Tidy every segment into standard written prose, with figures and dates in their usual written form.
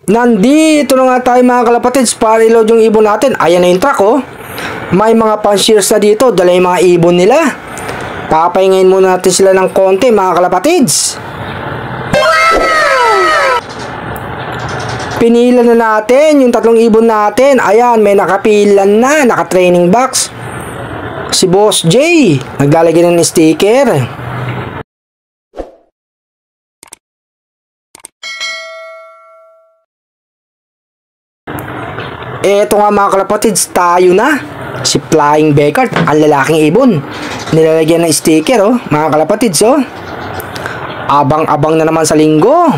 Nandito na nga tayo mga kalapatids para i-load yung ibon natin. Ayan na yung truck oh. May mga pan-shears na dito. Dala yung mga ibon nila. Papahingayin muna natin sila ng konti mga kalapatids. Pinila na natin yung tatlong ibon natin. Ayan, may nakapilan na, naka-training box. Si Boss J, naglalagay ng sticker. Eto nga mga kalapatids, tayo na. Si Flying Becard, ang lalaking ibon. Nilalagyan ng sticker oh, mga kalapatids oh. Abang-abang na naman sa linggo.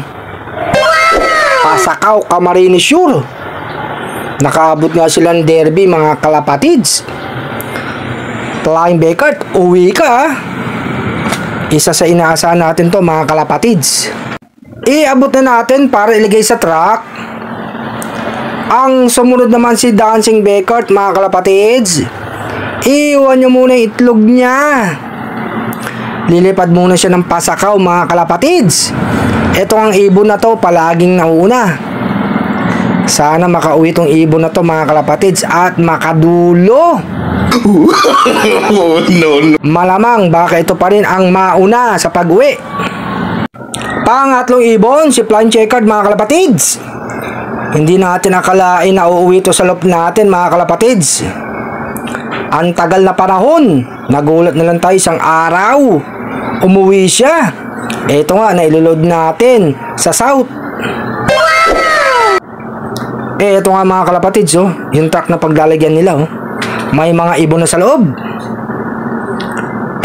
Pasakaw, Camarines Sur. Nakaabot nga silang derby mga kalapatids. Flying Becard, uwi ka ah. Isa sa inaasahan natin to mga kalapatids. Iabot na natin para ilagay sa truck. Ang sumunod naman si Dancing Becard mga kalapatids. Iwan nyo muna yung itlog niya. Lilipad muna siya ng pasakaw mga kalapatids. Ito ang ibon na to palaging nauna. Sana makauwi tong ibon na to mga kalapatids at makadulo. No. Malamang baka ito pa rin ang mauna sa pag-uwi. Pangatlong ibon si Flying Checkered mga kalapatids. Hindi natin akalain na uuwi ito sa loob natin mga kalapatids. Ang tagal na panahon. Nagulat na lang tayo isang araw. Umuwi siya. Ito nga, nailoload natin sa south. Ito nga mga kalapatids oh, yung truck na paglalagyan nila oh. May mga ibon na sa loob.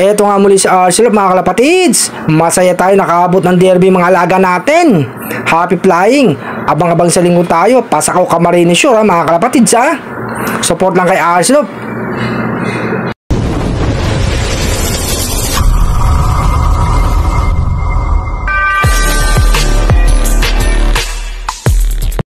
Ito nga muli sa Arcelor mga kalapatids. Masaya tayo nakaabot ng derby mga alaga natin. Happy flying. Abang-abang sa linggo tayo. Pasakaw Camarines Sur ha mga kalapatids ha. Support lang kay Arcelor.